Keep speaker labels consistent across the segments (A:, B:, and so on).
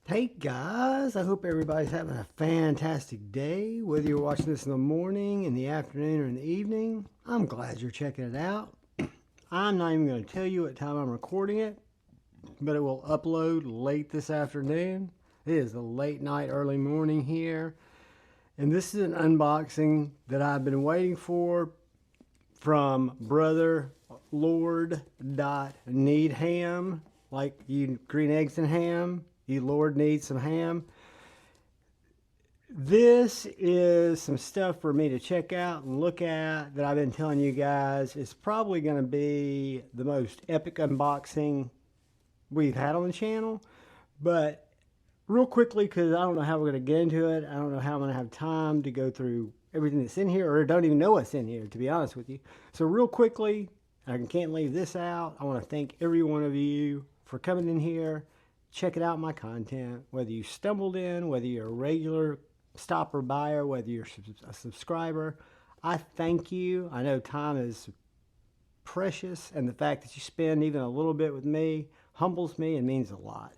A: Hey guys, I hope everybody's having a fantastic day. Whether you're watching this in the morning, in the afternoon, or in the evening, I'm glad you're checking it out. I'm not even going to tell you what time I'm recording it, but it will upload late this afternoon. It is a late night, early morning here. And this is an unboxing that I've been waiting for from Brother Lord Need Ham, like you green eggs and ham. You Lord need some ham. This is some stuff for me to check out and look at that I've been telling you guys. It's probably going to be the most epic unboxing we've had on the channel. But real quickly, because I don't know how we're going to get into it. I don't know how I'm going to have time to go through everything that's in here, or don't even know what's in here, to be honest with you. So real quickly, I can't leave this out. I want to thank every one of you for coming in here, checking out my content, whether you stumbled in, whether you're a regular stopper buyer, whether you're a subscriber. I thank you. I know time is precious, and the fact that you spend even a little bit with me humbles me and means a lot.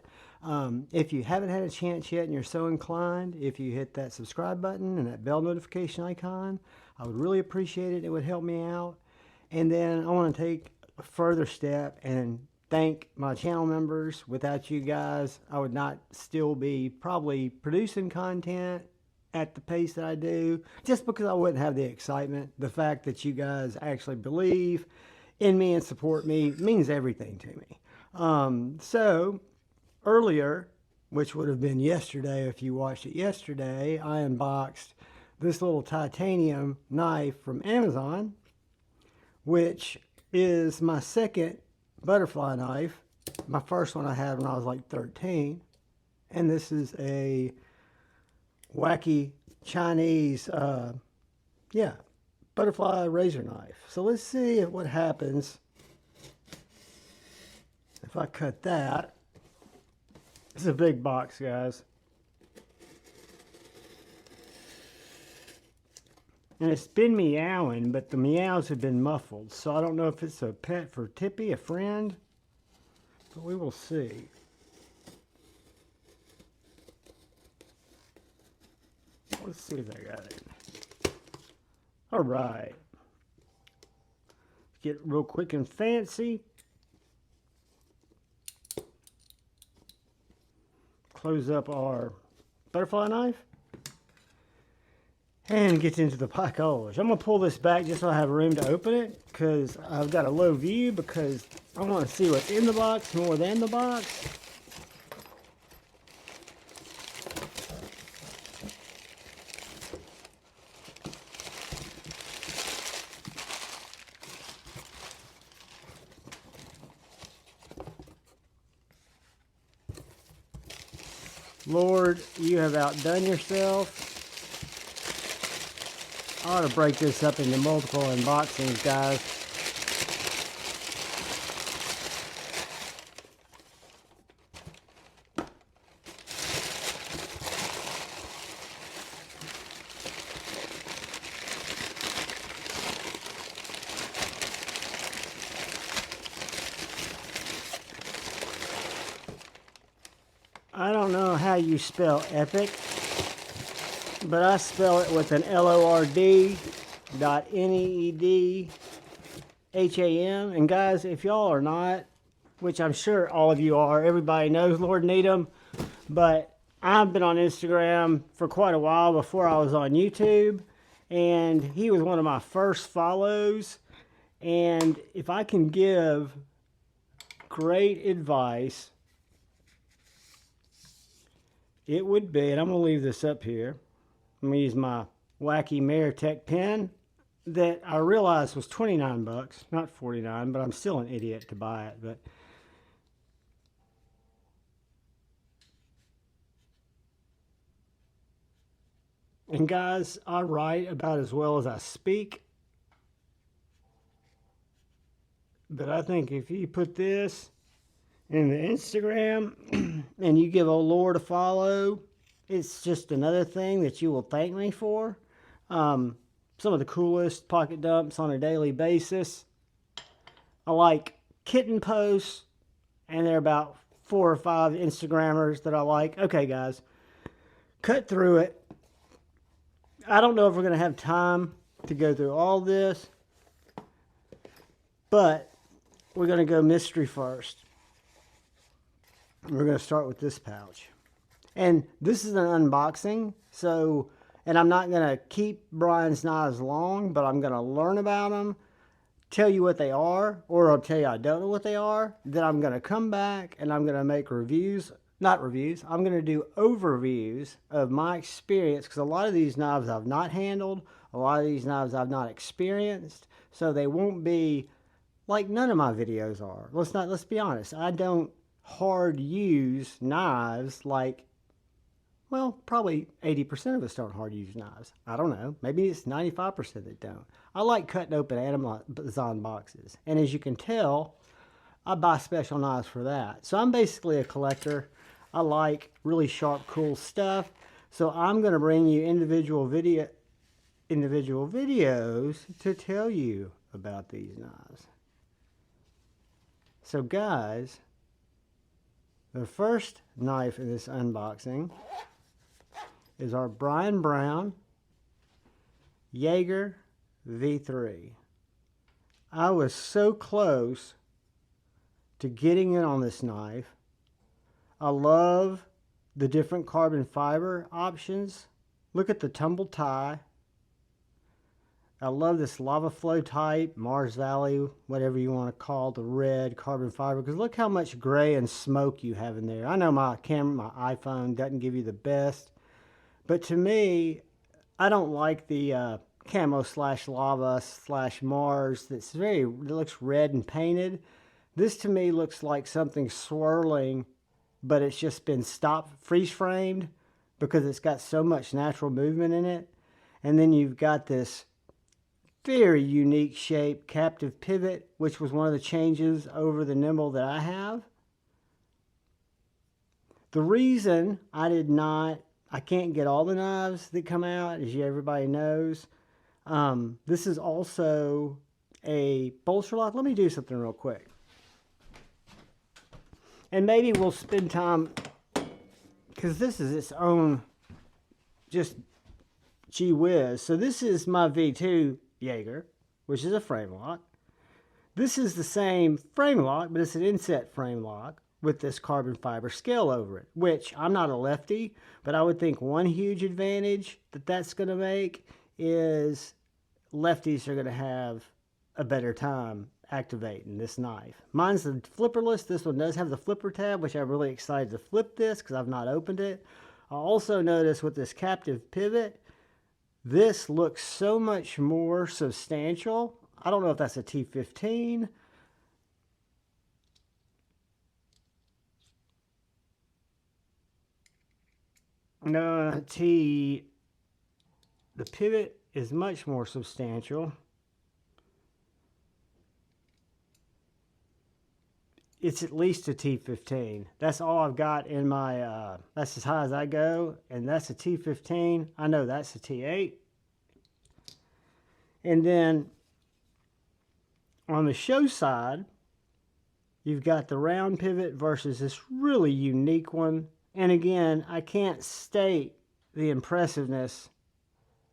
A: If you haven't had a chance yet and you're so inclined, if you hit that subscribe button and that bell notification icon, I would really appreciate it. It would help me out. And then I want to take a further step and thank my channel members. Without you guys, I would not still be probably producing content at the pace that I do, just because I wouldn't have the excitement. The fact that you guys actually believe in me and support me means everything to me. So earlier, which would have been yesterday if you watched it yesterday, I unboxed this little titanium knife from Amazon, which is my second butterfly knife. My first one I had when I was like 13, and this is a wacky Chinese butterfly razor knife. So let's see what happens if I cut that. This is a big box, guys, and it's been meowing, but the meows have been muffled, so I don't know if it's a pet for Tippy, a friend, but we will see. Let's see if I got it. All right. Get real quick and fancy. Close up our butterfly knife. And get into the package. I'm going to pull this back just so I have room to open it, because I've got a low view, because I want to see what's in the box more than the box. Lord, you have outdone yourself. I ought to break this up into multiple unboxings, guys. I don't know how you spell epic, but I spell it with an LORD.NEEDHAM. And guys, if y'all are not, which I'm sure all of you are, everybody knows Lord Needham, but I've been on Instagram for quite a while before I was on YouTube, and he was one of my first follows. And if I can give great advice, it would be, and I'm going to leave this up here. I'm going to use my wacky Maritech pen that I realized was 29 bucks, not 49, but I'm still an idiot to buy it. But and guys, I write about as well as I speak. But I think if you put this in the Instagram and you give old Lord a follow, it's just another thing that you will thank me for. Some of the coolest pocket dumps on a daily basis. I like kitten posts, and they're about 4 or 5 Instagrammers that I like. Okay, guys, cut through it. I don't know if we're going to have time to go through all this, but we're going to go mystery first. We're going to start with this pouch. And this is an unboxing, so, and I'm not going to keep Brian's knives long, but I'm going to learn about them, tell you what they are, or I'll tell you I don't know what they are. Then I'm going to come back and I'm going to make reviews, not reviews, I'm going to do overviews of my experience, because a lot of these knives I've not handled, a lot of these knives I've not experienced, so they won't be like none of my videos are. Let's be honest, I don't hard use knives like, well, probably 80% of us don't hard use knives. I don't know. Maybe it's 95% that don't. I like cutting open Amazon boxes. And as you can tell, I buy special knives for that. So I'm basically a collector. I like really sharp, cool stuff. So I'm going to bring you individual videos to tell you about these knives. So guys, the first knife in this unboxing is our Brian Yeager V3. I was so close to getting in on this knife. I love the different carbon fiber options. Look at the tumble tie. I love this lava flow type, Mars Valley, whatever you want to call the red carbon fiber, because look how much gray and smoke you have in there. I know my camera, my iPhone doesn't give you the best, but to me, I don't like the camo slash lava slash Mars it looks red and painted. This to me looks like something swirling, but it's just been freeze framed, because it's got so much natural movement in it. And then you've got this very unique shape captive pivot, which was one of the changes over the Nimble that I have. The reason I can't get all the knives that come out, as everybody knows, this is also a bolster lock. Let me do something real quick. And maybe we'll spend time, because this is its own, just gee whiz. So this is my V2 Yeager, which is a frame lock. This is the same frame lock, but it's an inset frame lock with this carbon fiber scale over it, which I'm not a lefty, but I would think one huge advantage that's going to make is lefties are going to have a better time activating this knife. Mine's the flipperless. This one does have the flipper tab, which I'm really excited to flip this because I've not opened it. I also noticed with this captive pivot, this looks so much more substantial. I don't know if that's a T15. No, the pivot is much more substantial. It's at least a T15. That's all I've got in my, that's as high as I go, and that's a T15. I know that's a T8. And then on the show side, you've got the round pivot versus this really unique one. And again, I can't state the impressiveness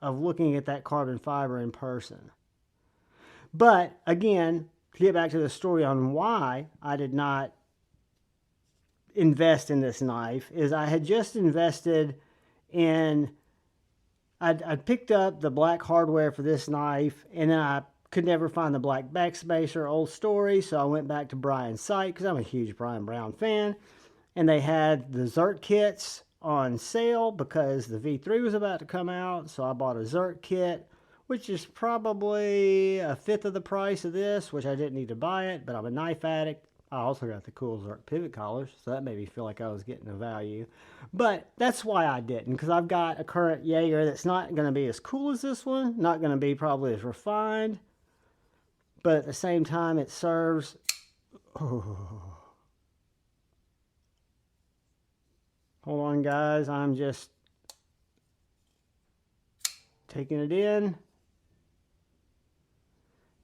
A: of looking at that carbon fiber in person. But again, to get back to the story on why I did not invest in this knife, is I had just invested in, I picked up the black hardware for this knife, and then I could never find the black backspacer, old story, so I went back to Brian's site, because I'm a huge Brian Brown fan, and they had the Zert kits on sale because the V3 was about to come out, so I bought a Zert kit, which is probably a fifth of the price of this, which I didn't need to buy it, but I'm a knife addict. I also got the cool Zerk pivot collars, so that made me feel like I was getting a value. But that's why I didn't, because I've got a current Yeager that's not going to be as cool as this one, not going to be probably as refined, but at the same time it serves... Oh. Hold on, guys, I'm just taking it in.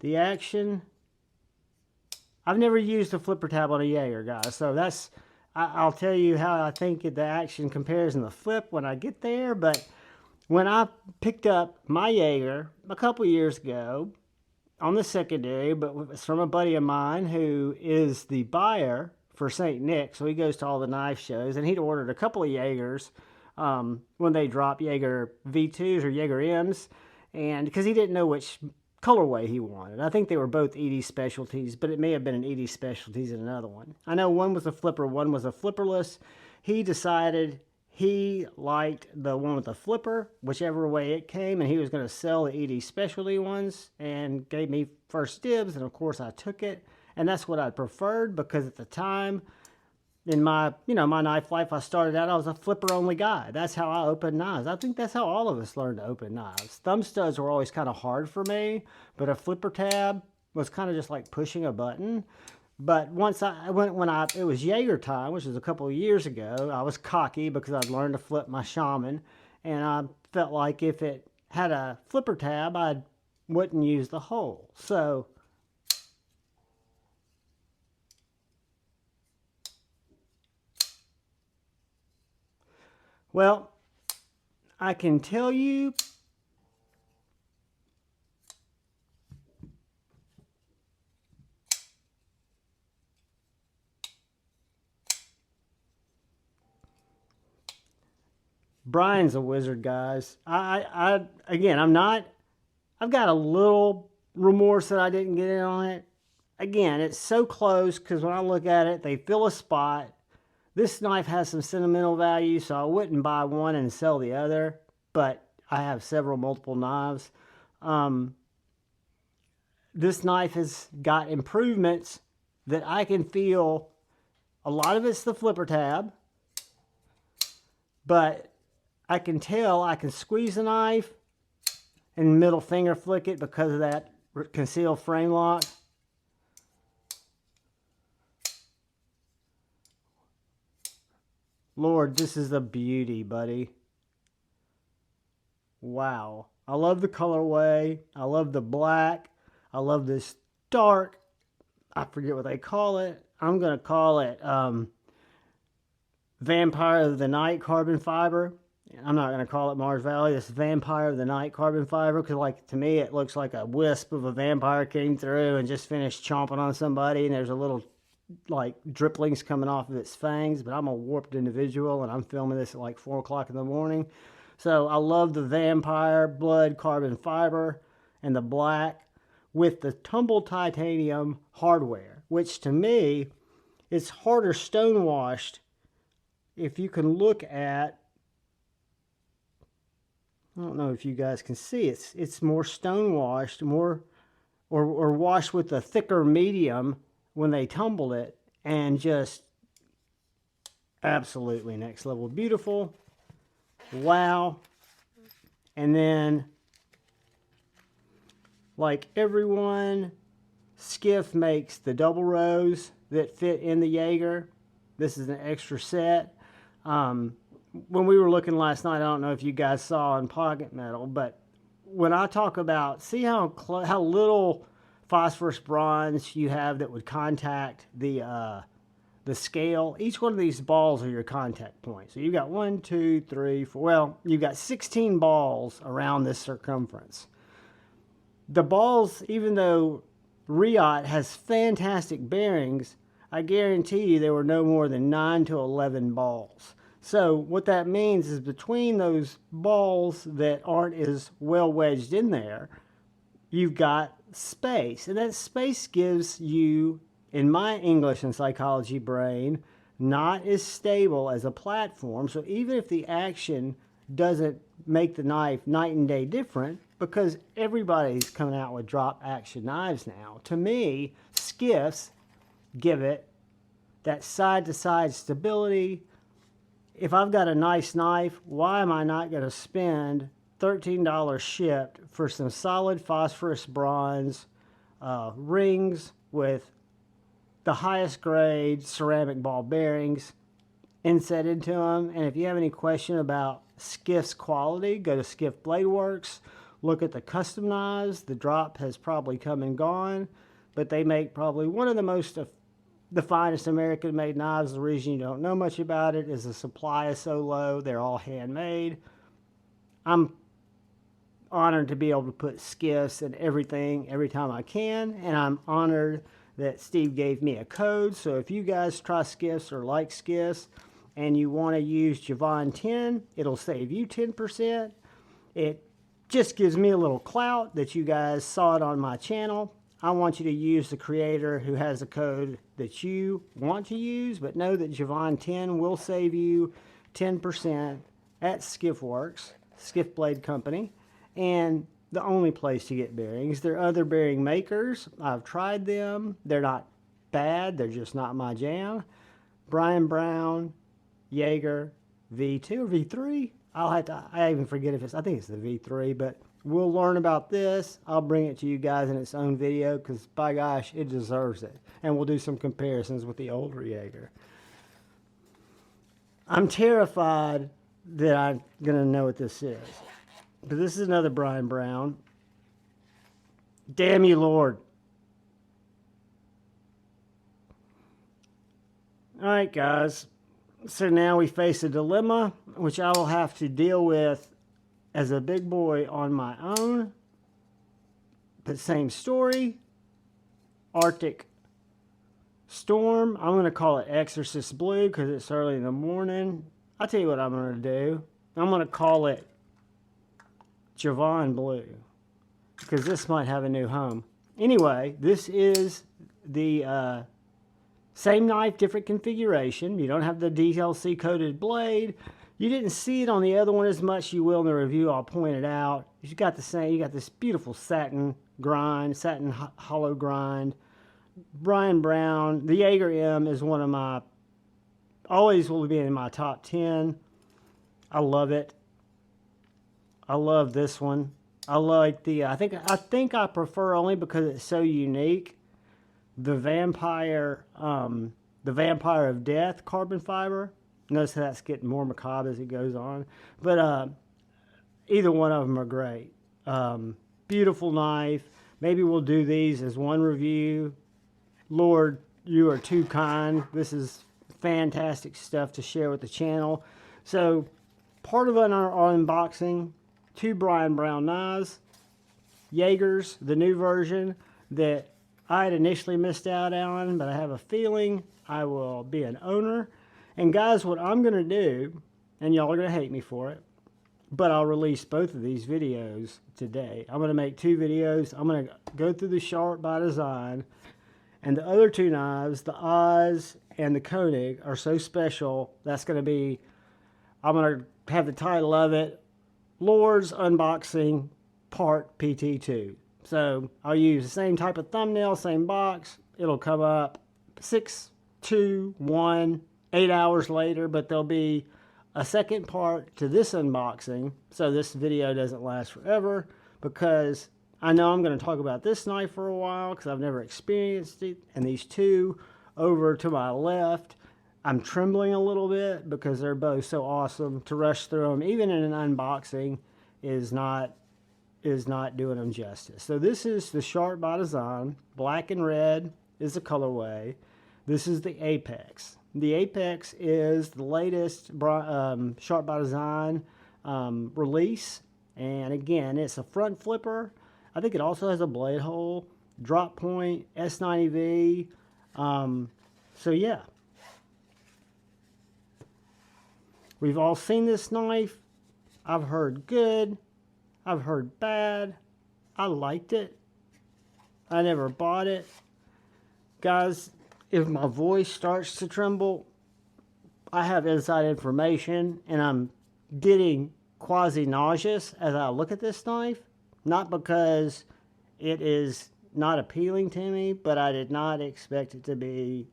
A: The action. I've never used a flipper tab on a Yeager, guys, so that's, I'll tell you how I think the action compares in the flip when I get there. But when I picked up my Yeager a couple years ago on the secondary, but it's from a buddy of mine who is the buyer for St. Nick, so he goes to all the knife shows, and he'd ordered a couple of Yeagers when they drop Yeager V2s or Yeager M's, and because he didn't know which colorway he wanted. I think they were both Edie specialties, but it may have been an Edie specialties and another one. I know one was a flipper, one was a flipperless. He decided he liked the one with the flipper, whichever way it came, and he was going to sell the Edie specialty ones and gave me first dibs, and of course I took it, and that's what I preferred because at the time in my, my knife life, I started out, I was a flipper only guy. That's how I opened knives. I think that's how all of us learned to open knives. Thumb studs were always kind of hard for me, but a flipper tab was kind of just like pushing a button. But once it was Yeager time, which was a couple of years ago, I was cocky because I'd learned to flip my Shaman, and I felt like if it had a flipper tab, I wouldn't use the hole. So well, I can tell you Brian's a wizard, guys. Again, I've got a little remorse that I didn't get in on it. Again, it's so close because when I look at it, they fill a spot. This knife has some sentimental value, so I wouldn't buy one and sell the other, but I have multiple knives. This knife has got improvements that I can feel. A lot of it's the flipper tab, but I can tell I can squeeze the knife and middle finger flick it because of that concealed frame lock. Lord, this is a beauty, buddy. Wow. I love the colorway. I love the black. I love this dark, I forget what they call it. I'm going to call it Vampire of the Night carbon fiber. I'm not going to call it Mars Valley. It's Vampire of the Night carbon fiber because, like, to me, it looks like a wisp of a vampire came through and just finished chomping on somebody, and there's a little like dripplings coming off of its fangs, but I'm a warped individual and I'm filming this at like 4 o'clock in the morning. So I love the vampire blood carbon fiber and the black with the tumbled titanium hardware, which to me, it's harder stone washed. If you can look at, I don't know if you guys can see, it's more stone washed, or washed with a thicker medium when they tumbled it, and just absolutely next level beautiful. Wow. And then, like everyone, Skiff makes the double rows that fit in the Yeager. This is an extra set. When we were looking last night, I don't know if you guys saw on Pocket Metal, but when I talk about, see how little phosphorus bronze you have that would contact the scale. Each one of these balls are your contact point. So you've got 1, 2, 3, 4. Well, you've got 16 balls around this circumference. The balls, even though Riot has fantastic bearings, I guarantee you there were no more than 9 to 11 balls. So what that means is between those balls that aren't as well wedged in there, you've got space, and that space gives you, in my English and psychology brain, not as stable as a platform. So even if the action doesn't make the knife night and day different, because everybody's coming out with drop action knives now, to me, Skiffs give it that side to side stability. If I've got a nice knife, why am I not going to spend $13 shipped for some solid phosphorus bronze rings with the highest grade ceramic ball bearings inset into them? And if you have any question about Skiff's quality, go to Skiff Blade Works. Look at the custom knives. The drop has probably come and gone, but they make probably one of the most the finest American-made knives. The reason you don't know much about it is the supply is so low. They're all handmade. I'm honored to be able to put skiffs and everything every time I can, and I'm honored that Steve gave me a code. So if you guys try skiffs or like skiffs and you want to use Javon 10, it'll save you 10%. It just gives me a little clout that you guys saw it on my channel. I want you to use the creator who has a code that you want to use, but know that Javon 10 will save you 10% at Skiffworks, Skiff Blade Company, and the only place to get bearings. There are other bearing makers. I've tried them. They're not bad. They're just not my jam. Brian Yeager V2 or V3. I even forget if I think it's the V3, but we'll learn about this. I'll bring it to you guys in its own video because, by gosh, it deserves it. And we'll do some comparisons with the older Yeager. I'm terrified that I'm going to know what this is. But this is another Brian Brown. Damn you, Lord. All right, guys. So now we face a dilemma, which I will have to deal with as a big boy on my own. But same story. Arctic Storm. I'm going to call it Exorcist Blue because it's early in the morning. I'll tell you what I'm going to do. I'm going to call it Javon Blue because this might have a new home. Anyway, this is the same knife, different configuration. You don't have the DLC coated blade. You didn't see it on the other one as much. You will in the review. I'll point it out. You got the same. You got this beautiful satin grind, satin hollow grind. Brian Brown. The Yeager M is one of my, always will be in my top 10. I love it. I love this one. I like the, I think I prefer, only because it's so unique, the Vampire of Death carbon fiber. Notice how that's getting more macabre as it goes on. But either one of them are great. Beautiful knife. Maybe we'll do these as one review. Lord, you are too kind. This is fantastic stuff to share with the channel. So part of our unboxing, 2 Brian Brown knives, Yeagers, the new version that I had initially missed out on, but I have a feeling I will be an owner. And guys, what I'm going to do, and y'all are going to hate me for it, but I'll release both of these videos today. I'm going to make 2 videos. I'm going to go through the Sharp by Design, and the other 2 knives, the Oz and the Koenig, are so special. That's going to be, I'm going to have the title of it, Lord's Unboxing Part PT2. So I'll use the same type of thumbnail, same box. It'll come up 6, 2, 1, 8 hours later, but there'll be a second part to this unboxing. So this video doesn't last forever because I know I'm going to talk about this knife for a while because I've never experienced it. And these 2 over to my left, I'm trembling a little bit because they're both so awesome. To rush through them, even in an unboxing, is not doing them justice. So this is the Sharp by Design. Black and red is the colorway. This is the Apex. The Apex is the latest Sharp by Design release. And again, it's a front flipper. I think it also has a blade hole, drop point, S90V. So yeah. We've all seen this knife. I've heard good. I've heard bad. I liked it. I never bought it. Guys, if my voice starts to tremble, I have inside information and I'm getting quasi-nauseous as I look at this knife. Not because it is not appealing to me, but I did not expect it to be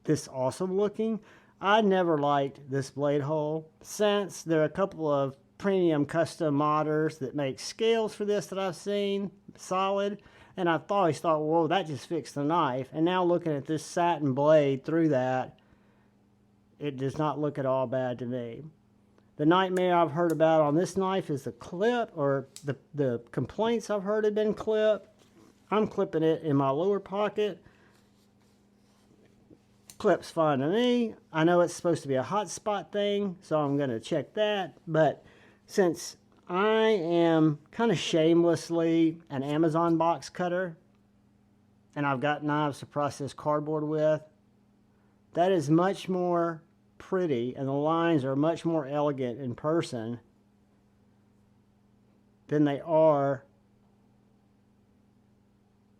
A: this awesome looking. I never liked this blade hole. Since there are a couple of premium custom modders that make scales for this that I've seen, solid, and I always thought, whoa, that just fixed the knife. And now looking at this satin blade through that, it does not look at all bad to me. The nightmare I've heard about on this knife is the clip, or the complaints I've heard have been clip. I'm clipping it in my lower pocket. clip's fine to me. I know it's supposed to be a hotspot thing, so I'm going to check that. But since I am kind of shamelessly an Amazon box cutter, and I've got knives to process cardboard with, that is much more pretty, and the lines are much more elegant in person than they are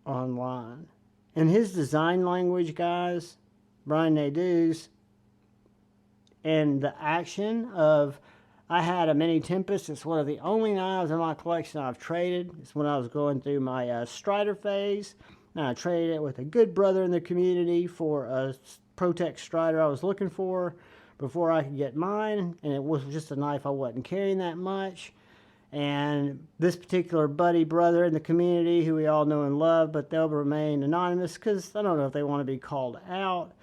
A: online. And his design language, guys, Brian Nadeau's, and the action of, I had a Mini Tempest. It's one of the only knives in my collection I've traded. It's when I was going through my Strider phase. And I traded it with a good brother in the community for a Protect Strider I was looking for before I could get mine. And it was just a knife I wasn't carrying that much. And this particular buddy brother in the community, who we all know and love, but they'll remain anonymous because I don't know if they want to be called out,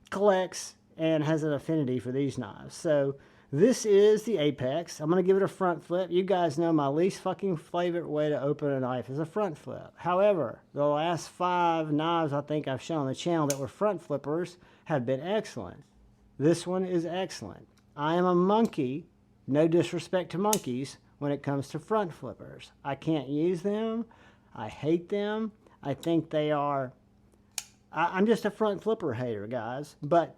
A: collects and has an affinity for these knives. So this is the Apex. I'm going to give it a front flip. You guys know my least fucking favorite way to open a knife is a front flip. However, the last 5 knives I think I've shown on the channel that were front flippers have been excellent. This one is excellent. I am a monkey, no disrespect to monkeys, when it comes to front flippers. I can't use them. I hate them. I think they are... I'm just a front flipper hater, guys. But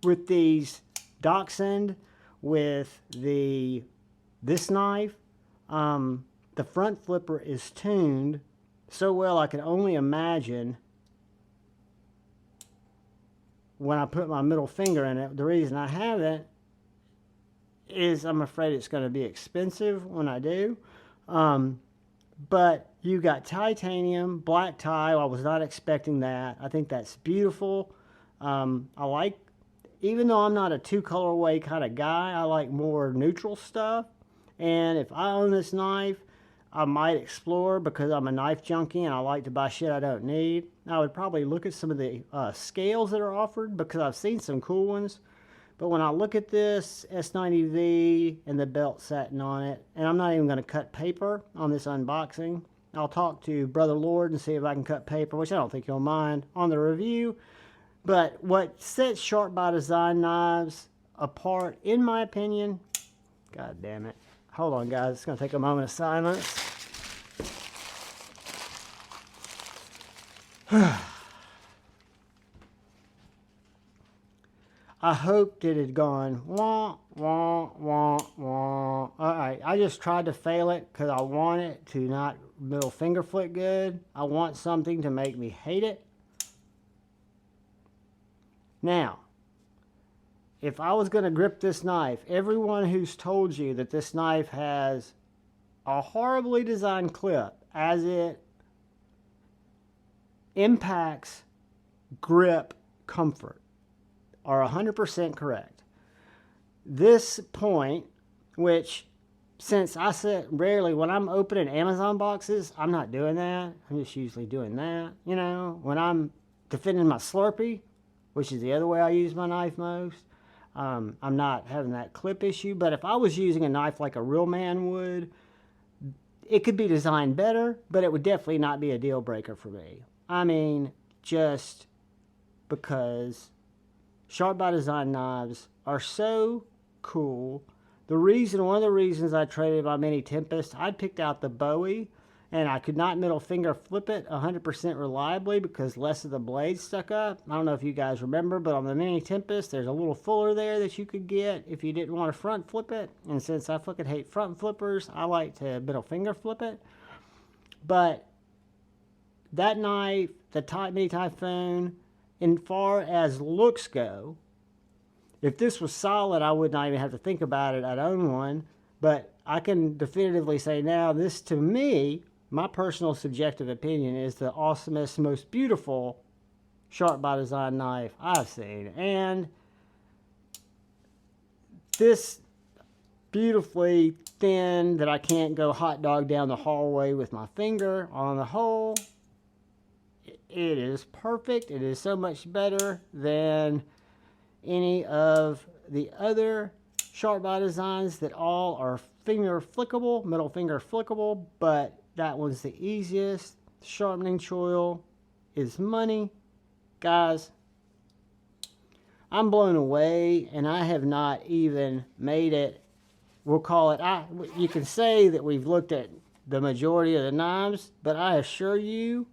A: with these Dachshund, with this knife, the front flipper is tuned so well I can only imagine when I put my middle finger in it. The reason I haven't is I'm afraid it's going to be expensive when I do. But you got titanium, black tie. I was not expecting that. I think that's beautiful. I like, even though I'm not a 2-colorway kind of guy, I like more neutral stuff. And if I own this knife, I might explore, because I'm a knife junkie and I like to buy shit I don't need. I would probably look at some of the scales that are offered, because I've seen some cool ones. But when I look at this S90V and the belt satin on it, and I'm not even going to cut paper on this unboxing. I'll talk to Brother Lord and see if I can cut paper, which I don't think he'll mind, on the review. But what sets Sharp by Design knives apart, in my opinion, God damn it. Hold on, guys. It's going to take a moment of silence. I hoped it had gone wah, wah, wah, wah. Alright, I just tried to fail it because I want it to not middle finger flick good. I want something to make me hate it. Now, if I was going to grip this knife, everyone who's told you that this knife has a horribly designed clip as it impacts grip comfort are 100% correct. This point, which, since I said rarely, when I'm opening Amazon boxes, I'm not doing that. I'm just usually doing that. You know, when I'm defending my Slurpee, which is the other way I use my knife most, I'm not having that clip issue. But if I was using a knife like a real man would, it could be designed better, but it would definitely not be a deal breaker for me. I mean, just because Sharp by Design knives are so cool. One of the reasons I traded my Mini Tempest, I picked out the Bowie, and I could not middle finger flip it 100% reliably because less of the blade stuck up. I don't know if you guys remember, but on the Mini Tempest, there's a little fuller there that you could get if you didn't want to front flip it. And since I fucking hate front flippers, I like to middle finger flip it. But that knife, the Mini Typhoon, in far as looks go, if this was solid, I would not even have to think about it. I'd own one. But I can definitively say now, this, to me, my personal subjective opinion, is the awesomest, most beautiful Sharp by Design knife I've seen. And this beautifully thin that I can't go hot dog down the hallway with my finger on the hole, it is perfect. It is so much better than any of the other Sharp by Designs that all are finger flickable, middle finger flickable, but that one's the easiest. Sharpening choil is money. Guys, I'm blown away, and I have not even made it. We'll call it, you can say that we've looked at the majority of the knives, but I assure you,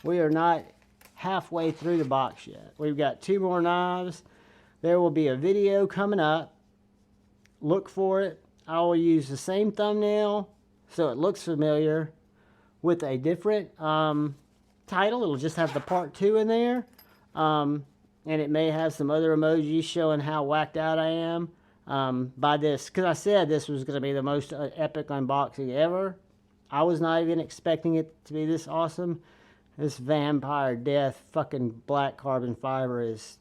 A: we are not halfway through the box yet. We've got 2 more knives. There will be a video coming up. Look for it. I will use the same thumbnail so it looks familiar with a different title. It'll just have the part 2 in there. And it may have some other emojis showing how whacked out I am. By this, because I said this was going to be the most epic unboxing ever. I was not even expecting it to be this awesome. This vampire death fucking black carbon fiber is...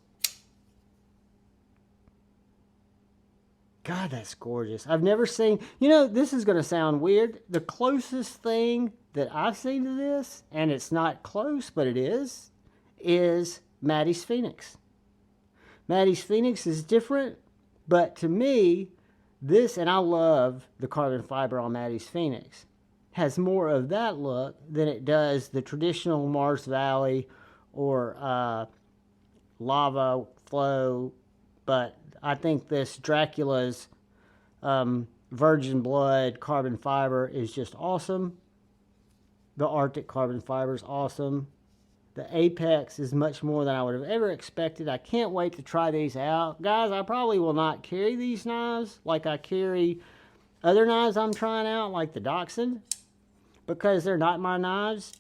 A: God, that's gorgeous. I've never seen... You know, this is going to sound weird. The closest thing that I've seen to this, and it's not close, but it is Maddie's Phoenix. Maddie's Phoenix is different. But to me, this, and I love the carbon fiber on Maddie's Phoenix, has more of that look than it does the traditional Mars Valley or Lava Flow. But I think this Dracula's virgin blood carbon fiber is just awesome. The Arctic carbon fiber is awesome. The Apex is much more than I would have ever expected. I can't wait to try these out. Guys, I probably will not carry these knives like I carry other knives I'm trying out, like the Dachshund, because they're not my knives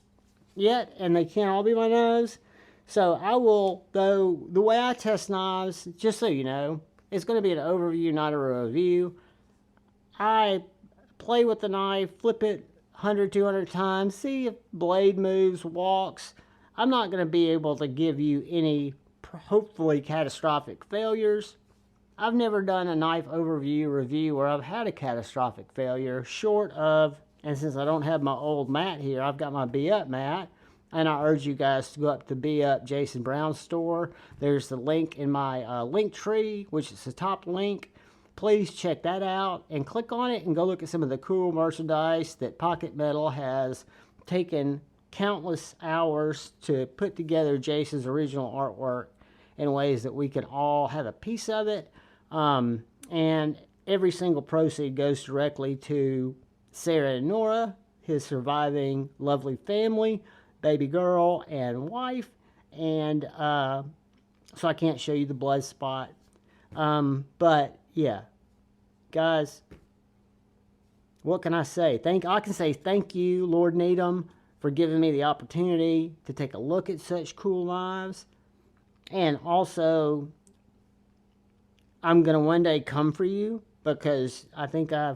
A: yet, and they can't all be my knives. So I will, though, the way I test knives, just so you know, it's going to be an overview, not a review. I play with the knife, flip it 100, 200 times, see if blade moves, walks. I'm not going to be able to give you any hopefully catastrophic failures. I've never done a knife overview review where I've had a catastrophic failure, short of, and since I don't have my old mat here, I've got my Be Up mat, and I urge you guys to go up to Be Up Jason Brown's store. There's the link in my link tree, which is the top link. Please check that out and click on it and go look at some of the cool merchandise that Pocket Metal has taken countless hours to put together Jason's original artwork in ways that we can all have a piece of it. And every single proceed goes directly to Sarah and Nora, his surviving lovely family, baby girl and wife. And so I can't show you the blood spot. But yeah, guys, what can I say? I can say thank you, Lord Needham, for giving me the opportunity to take a look at such cool knives. And also, I'm going to one day come for you because I think I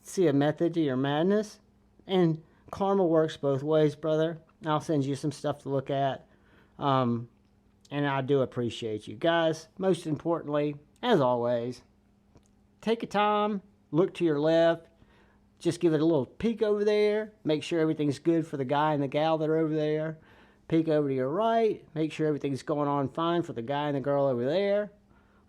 A: see a method to your madness. And karma works both ways, brother. I'll send you some stuff to look at. And I do appreciate you. Guys, most importantly, as always, take a time, look to your left. Just give it a little peek over there. Make sure everything's good for the guy and the gal that are over there. Peek over to your right. Make sure everything's going on fine for the guy and the girl over there.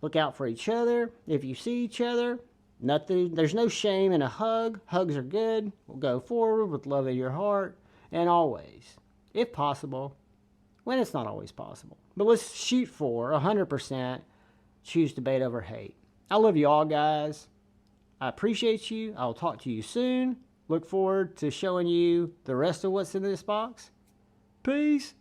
A: Look out for each other. If you see each other, there's no shame in a hug. Hugs are good. We'll go forward with love in your heart. And always, if possible, when it's not always possible, but let's shoot for 100%, choose debate over hate. I love you all, guys. I appreciate you. I'll talk to you soon. Look forward to showing you the rest of what's in this box. Peace.